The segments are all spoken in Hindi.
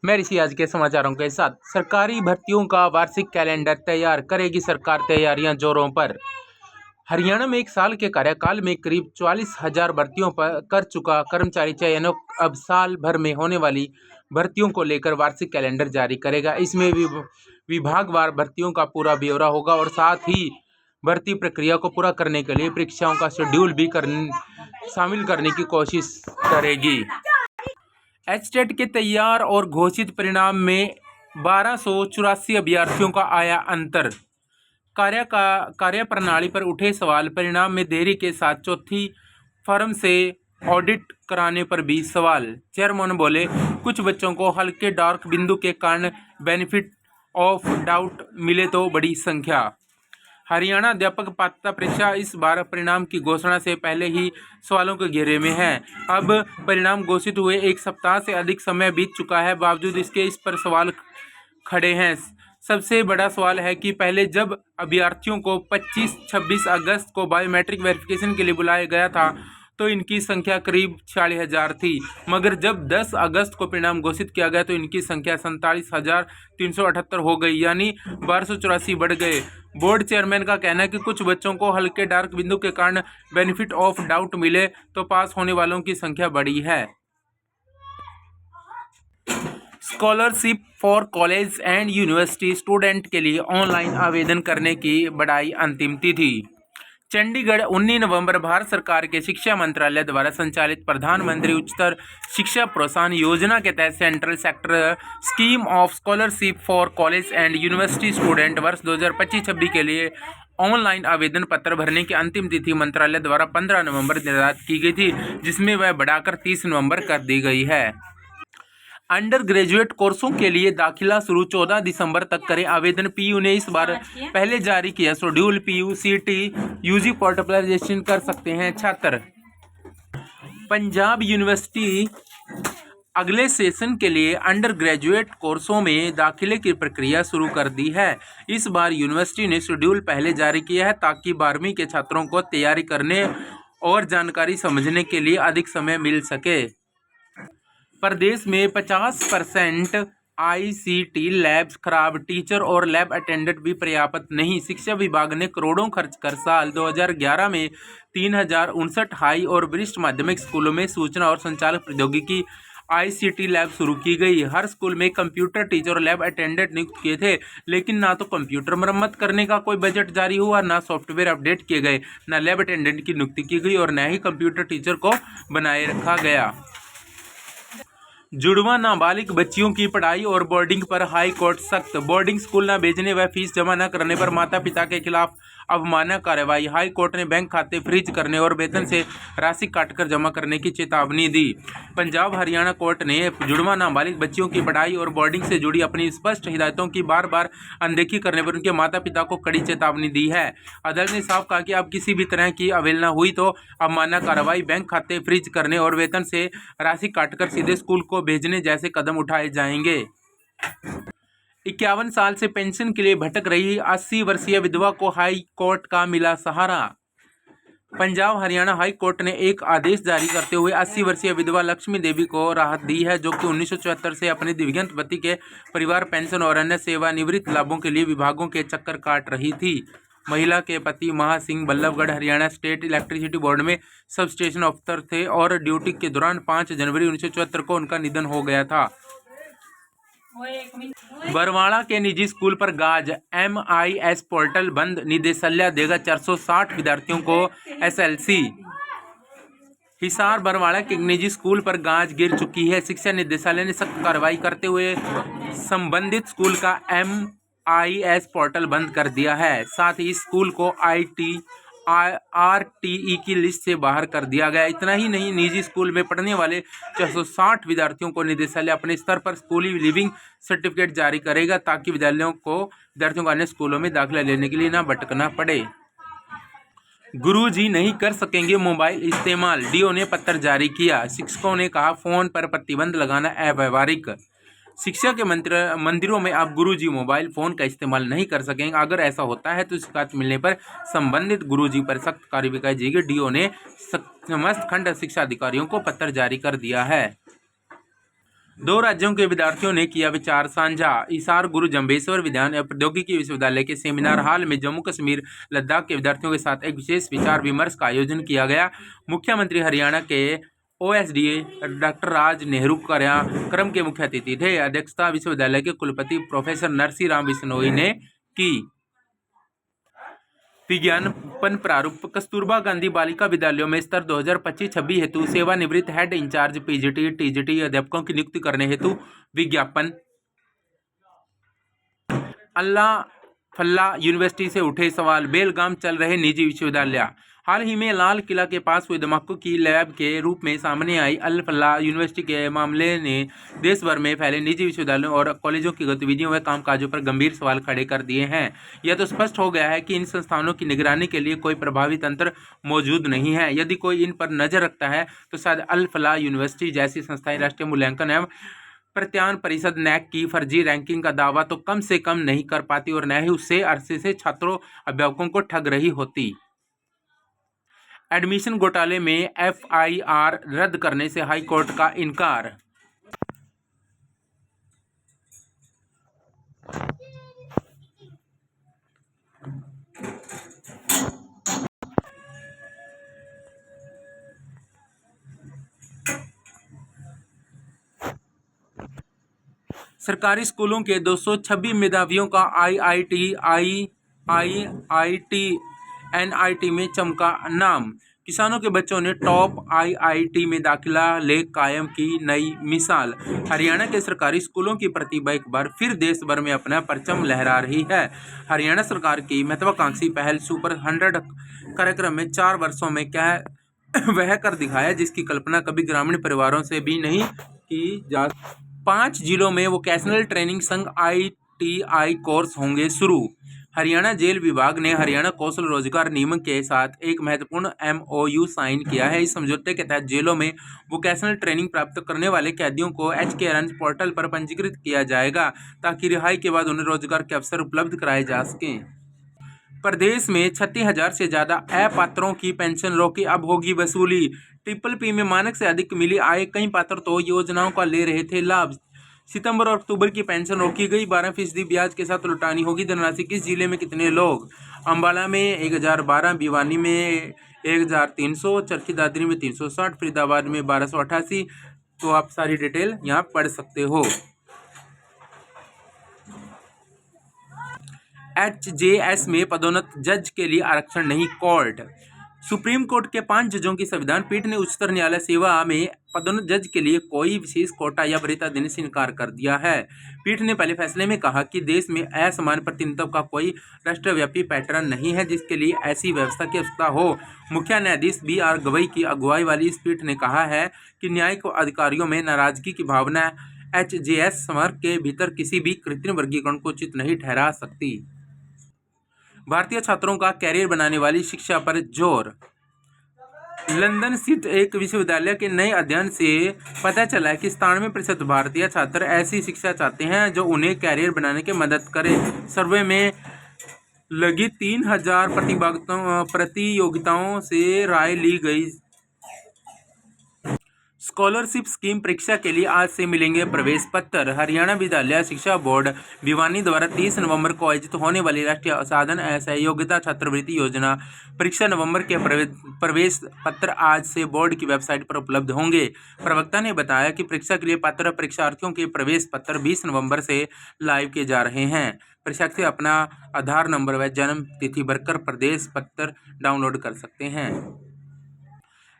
मैं ऋषि आज के समाचारों के साथ। सरकारी भर्तियों का वार्षिक कैलेंडर तैयार करेगी सरकार, तैयारियां जोरों पर। हरियाणा में एक साल के कार्यकाल में करीब 44,000 भर्तियों पर कर चुका कर्मचारी चयन अब साल भर में होने वाली भर्तियों को लेकर वार्षिक कैलेंडर जारी करेगा। इसमें विभागवार भर्तियों का पूरा ब्यौरा होगा और साथ ही भर्ती प्रक्रिया को पूरा करने के लिए परीक्षाओं का शेड्यूल भी शामिल करने की कोशिश करेगी। एचटेट के तैयार और घोषित परिणाम में 1284 अभ्यर्थियों का आया अंतर। कार्य प्रणाली पर उठे सवाल, परिणाम में देरी के साथ चौथी फर्म से ऑडिट कराने पर भी सवाल। चेयरमैन बोले, कुछ बच्चों को हल्के डार्क बिंदु के कारण बेनिफिट ऑफ डाउट मिले तो बड़ी संख्या। हरियाणा अध्यापक पात्रता परीक्षा इस बार परिणाम की घोषणा से पहले ही सवालों के घेरे में है। अब परिणाम घोषित हुए एक सप्ताह से अधिक समय बीत चुका है, बावजूद इसके इस पर सवाल खड़े हैं। सबसे बड़ा सवाल है कि पहले जब अभ्यर्थियों को 25-26 अगस्त को बायोमेट्रिक वेरिफिकेशन के लिए बुलाया गया था तो इनकी संख्या करीब 46,000 थी, मगर जब 10 अगस्त को परिणाम घोषित किया गया तो इनकी संख्या 47,378 हो गई, यानी 1284 बढ़ गए। बोर्ड चेयरमैन का कहना है कि कुछ बच्चों को हल्के डार्क बिंदु के कारण बेनिफिट ऑफ डाउट मिले तो पास होने वालों की संख्या बढ़ी है। Scholarship for college and university student के लिए ऑनलाइन आवेदन करने की बढ़ाई अंतिम तिथि। चंडीगढ़ 19 नवंबर भारत सरकार के शिक्षा मंत्रालय द्वारा संचालित प्रधानमंत्री उच्चतर शिक्षा प्रोत्साहन योजना के तहत central sector scheme of scholarship for college and university student वर्ष 2025-26 के लिए ऑनलाइन आवेदन पत्र भरने की अंतिम तिथि मंत्रालय द्वारा 15 नवंबर निर्धारित की गई थी, जिसमें वह बढ़ाकर 30 नवंबर कर दी गई है। अंडर ग्रेजुएट कोर्सों के लिए दाखिला शुरू 14 दिसंबर तक करें आवेदन। पीयू ने इस बार पहले जारी किया शेड्यूल। पीयू सीटी यूजी पोर्टल पर रजिस्ट्रेशन कर सकते हैं छात्र। पंजाब यूनिवर्सिटी अगले सेशन के लिए अंडर ग्रेजुएट कोर्सों में दाखिले की प्रक्रिया शुरू कर दी है। इस बार यूनिवर्सिटी ने शेड्यूल पहले जारी किया है ताकि 12वीं के छात्रों को तैयारी करने और जानकारी समझने के लिए अधिक समय मिल सके। प्रदेश में 50% आईसीटी लैब्स खराब, टीचर और लैब अटेंडेंट भी पर्याप्त नहीं। शिक्षा विभाग ने करोड़ों खर्च कर साल 2011 में 3059 हाई और वरिष्ठ माध्यमिक स्कूलों में सूचना और संचालक प्रौद्योगिकी आईसीटी लैब शुरू की गई। हर स्कूल में कंप्यूटर टीचर और लैब अटेंडेंट नियुक्त किए थे, लेकिन ना तो कंप्यूटर मरम्मत करने का कोई बजट जारी हुआ, ना सॉफ्टवेयर अपडेट किए गए, ना लैब अटेंडेंट की नियुक्ति की गई और न ही कंप्यूटर टीचर को बनाए रखा गया। जुड़वा नाबालिग बच्चियों की पढ़ाई और बोर्डिंग पर हाई कोर्ट सख्त। बोर्डिंग स्कूल न भेजने व फीस जमा न करने पर माता पिता के खिलाफ अवमानना कार्रवाई। हाई कोर्ट ने बैंक खाते फ्रीज करने और वेतन से राशि काटकर जमा करने की चेतावनी दी। पंजाब हरियाणा कोर्ट ने जुड़वा नाबालिग बच्चियों की पढ़ाई और बोर्डिंग से जुड़ी अपनी स्पष्ट हिदायतों की बार बार अनदेखी करने पर उनके माता पिता को कड़ी चेतावनी दी है। अदालत ने साफ कहा कि अब किसी भी तरह की अवहेलना हुई तो अवमानना कार्रवाई, बैंक खाते फ्रीज करने और वेतन से राशि काटकर सीधे स्कूल को भेजने जैसे कदम उठाए जाएंगे। 51 साल से पेंशन के लिए भटक रही 80 वर्षीय विधवा को हाई कोर्ट का मिला सहारा। पंजाब हरियाणा हाई कोर्ट ने एक आदेश जारी करते हुए 80 वर्षीय विधवा लक्ष्मी देवी को राहत दी है, जो कि 1974 से अपने दिवंगत पति के परिवार पेंशन और अन्य सेवानिवृत्त लाभों के लिए विभागों के चक्कर काट रही थी। महिला के पति Maha Singh Ballabhgarh Haryana state electricity board में सब स्टेशन ऑफिसर थे और ड्यूटी के दौरान 5 जनवरी 1974 को उनका निधन हो गया था। बरवाड़ा के निजी स्कूल पर गाज, MIS पोर्टल बंद, निदेशालय देगा 460 विद्यार्थियों को SLC। हिसार बरवाड़ा के निजी स्कूल पर गाज गिर चुकी है। शिक्षा निदेशालय ने सख्त कार्रवाई करते हुए संबंधित स्कूल का MIS पोर्टल बंद कर दिया है। साथ ही स्कूल को RTE की लिस्ट से बाहर कर दिया गया। इतना ही नहीं, निजी स्कूल में पढ़ने वाले 460 विद्यार्थियों को निदेशालय अपने स्तर पर स्कूली लिविंग सर्टिफिकेट जारी करेगा ताकि विद्यार्थियों को अन्य स्कूलों में दाखिला लेने के लिए न भटकना पड़े। गुरुजी नहीं कर सकेंगे मोबाइल इस्तेमाल, डीओ ने पत्र जारी किया। शिक्षकों ने कहा, फोन पर प्रतिबंध लगाना अव्यावहारिक। शिक्षा के मंदिरों में अब गुरुजी मोबाइल फोन का इस्तेमाल नहीं कर सकेंगे। अगर ऐसा होता है तो शिकायत मिलने पर संबंधित गुरुजी पर सख्त कार्रवाई की जाएगी। डीओ ने समस्त खंड शिक्षा अधिकारियों को पत्र जारी कर दिया है। दो राज्यों के विद्यार्थियों ने किया विचार साझा। हिसार गुरु जम्बेश्वर विज्ञान एवं प्रौद्योगिकी विश्वविद्यालय के सेमिनार हॉल में जम्मू कश्मीर लद्दाख के विद्यार्थियों के साथ एक विशेष विचार विमर्श का आयोजन किया गया। मुख्यमंत्री हरियाणा के ओएसडी डॉक्टर राज नेहरू कार्यक्रम के मुख्य अतिथि थे। अध्यक्षता विश्वविद्यालय के कुलपति प्रोफेसर नरसी राम बिश्नोई ने की। विज्ञापन प्रारूप कस्तूरबा गांधी बालिका विद्यालयों में स्तर 2025-26 हेतु सेवानिवृत्त हेड इंचार्ज पीजीटी टीजीटी अध्यापकों की नियुक्ति करने हेतु विज्ञापन। अल्लाह फल्ला यूनिवर्सिटी से उठे सवाल, बेलगाम चल रहे निजी विश्वविद्यालय। हाल ही में लाल किला के पास हुए धमाकों की लैब के रूप में सामने आई अल फल्ला यूनिवर्सिटी के मामले ने देश भर में फैले निजी विश्वविद्यालयों और कॉलेजों की गतिविधियों व कामकाजों पर गंभीर सवाल खड़े कर दिए हैं। यह तो स्पष्ट हो गया है कि इन संस्थानों की निगरानी के लिए कोई प्रभावी तंत्र मौजूद नहीं है। यदि कोई इन पर नजर रखता है तो शायद अल फल्ला यूनिवर्सिटी जैसी संस्थाएं राष्ट्रीय मूल्यांकन एवं प्रत्यान परिषद नैक की फर्जी रैंकिंग का दावा तो कम से कम नहीं कर पाती और न ही उससे अरसे से छात्रों अभिभावकों को ठग रही होती। एडमिशन घोटाले में एफआईआर रद्द करने से हाई कोर्ट का इनकार। सरकारी स्कूलों के 226 मेधावियों का आईआईटी एनआईटी में चमका नाम। किसानों के बच्चों ने टॉप आईआईटी में दाखिला ले कायम की नई मिसाल। हरियाणा के सरकारी स्कूलों की प्रतिभा एक बार फिर देश भर में अपना परचम लहरा रही है। हरियाणा सरकार की महत्वाकांक्षी पहल सुपर 100 कार्यक्रम में 4 वर्षों में क्या वह कर दिखाया जिसकी कल्पना कभी ग्रामीण परिवारों से भी नहीं की जा। 5 जिलों में वोकेशनल ट्रेनिंग संघ आईटीआई कोर्स होंगे शुरू। हरियाणा जेल विभाग ने हरियाणा कौशल रोजगार निगम के साथ एक महत्वपूर्ण एमओयू साइन किया है। इस समझौते के तहत जेलों में वोकेशनल ट्रेनिंग प्राप्त करने वाले कैदियों को HKRN पोर्टल पर पंजीकृत किया जाएगा ताकि रिहाई के बाद उन्हें रोजगार के अवसर उपलब्ध कराए जा सकें। प्रदेश में 36,000 से ज्यादा अपात्रों की पेंशन रोकी, अब होगी वसूली। ट्रिपल पी में मानक से अधिक मिली आय, कई पात्र तो योजनाओं का ले रहे थे लाभ। सितंबर और अक्टूबर की पेंशन रोकी गई, 12% ब्याज के साथ लौटानी होगी धनराशि। किस जिले में कितने लोग? अंबाला में 1012, भिवानी में 1300, चरखी दादरी में 360, फरीदाबाद में 1288। तो आप सारी डिटेल यहाँ पढ़ सकते हो। HJS में पदोन्नत जज के लिए आरक्षण नहीं, कोर्ट। सुप्रीम कोर्ट के 5 जजों की संविधान पीठ ने उच्चतम न्यायालय सेवा में पदोन्नत जज के लिए कोई विशेष कोटा या वरीयता देने से इनकार कर दिया है। पीठ ने पहले फैसले में कहा कि देश में असमान प्रतिनिधित्व का कोई राष्ट्रव्यापी पैटर्न नहीं है जिसके लिए ऐसी व्यवस्था की आवश्यकता हो। मुख्य न्यायाधीश BR गवई की अगुवाई वाली इस पीठ ने कहा है कि न्यायिक अधिकारियों में नाराजगी की भावना HJS समर्थ के भीतर किसी भी कृत्रिम वर्गीकरण को उचित नहीं ठहरा सकती। भारतीय छात्रों का कैरियर बनाने वाली शिक्षा पर जोर। लंदन स्थित एक विश्वविद्यालय के नए अध्ययन से पता चला है कि 97% भारतीय छात्र ऐसी शिक्षा चाहते हैं जो उन्हें कैरियर बनाने की मदद करे। सर्वे में लगी 3000 प्रतियोगिताओं से राय ली गई। स्कॉलरशिप स्कीम परीक्षा के लिए आज से मिलेंगे प्रवेश पत्र। हरियाणा विद्यालय शिक्षा बोर्ड भिवानी द्वारा 30 नवंबर को आयोजित होने वाली राष्ट्रीय साधन सहयोगिता छात्रवृत्ति योजना परीक्षा नवंबर के प्रवेश पत्र आज से बोर्ड की वेबसाइट पर उपलब्ध होंगे। प्रवक्ता ने बताया कि परीक्षा के लिए पात्र परीक्षार्थियों के प्रवेश पत्र 20 नवंबर से लाइव किए जा रहे हैं। परीक्षार्थी अपना आधार नंबर व जन्म तिथि भरकर प्रवेश पत्र डाउनलोड कर सकते हैं।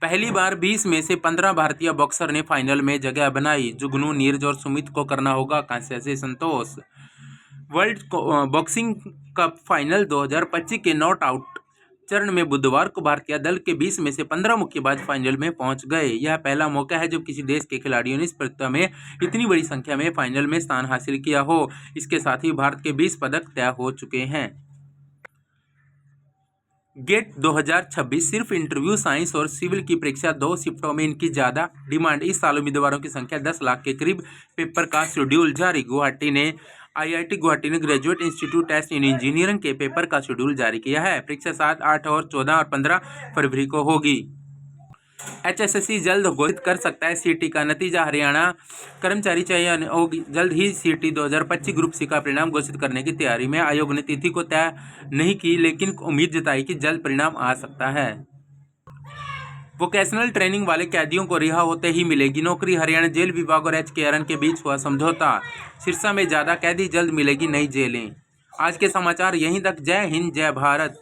पहली बार 20 में से 15 भारतीय बॉक्सर ने फाइनल में जगह बनाई। जुगनू, नीरज और सुमित को करना होगा कांस्य से संतोष। वर्ल्ड बॉक्सिंग कप फाइनल 2025 के नॉट आउट चरण में बुधवार को भारतीय दल के 20 में से 15 मुक्केबाज फाइनल में पहुंच गए। यह पहला मौका है जब किसी देश के खिलाड़ियों ने इस प्रतियोगिता में इतनी बड़ी संख्या में फाइनल में स्थान हासिल किया हो। इसके साथ ही भारत के 20 पदक तय हो चुके हैं। गेट 2026 सिर्फ इंटरव्यू साइंस और सिविल की परीक्षा 2 शिफ्टों में इनकी ज़्यादा डिमांड। इस साल उम्मीदवारों की संख्या 10 लाख के करीब। पेपर का शेड्यूल जारी। IIT गुवाहाटी ने graduate institute test in engineering के पेपर का शेड्यूल जारी किया है। परीक्षा 7, 8 और 14 और 15 फरवरी को होगी। HSSC जल्द घोषित कर सकता है सीटी का नतीजा। हरियाणा कर्मचारी चयन आयोग जल्द ही सीटी 2025 ग्रुप सी का परिणाम घोषित करने की तैयारी में। आयोग ने तिथि को तय नहीं की, लेकिन उम्मीद जताई कि जल्द परिणाम आ सकता है। वोकेशनल ट्रेनिंग वाले कैदियों को रिहा होते ही मिलेगी नौकरी। हरियाणा जेल विभाग और HKRN के बीच हुआ समझौता। सिरसा में ज्यादा कैदी, जल्द मिलेगी नई जेलें। आज के समाचार यहीं तक। जय हिंद, जय भारत।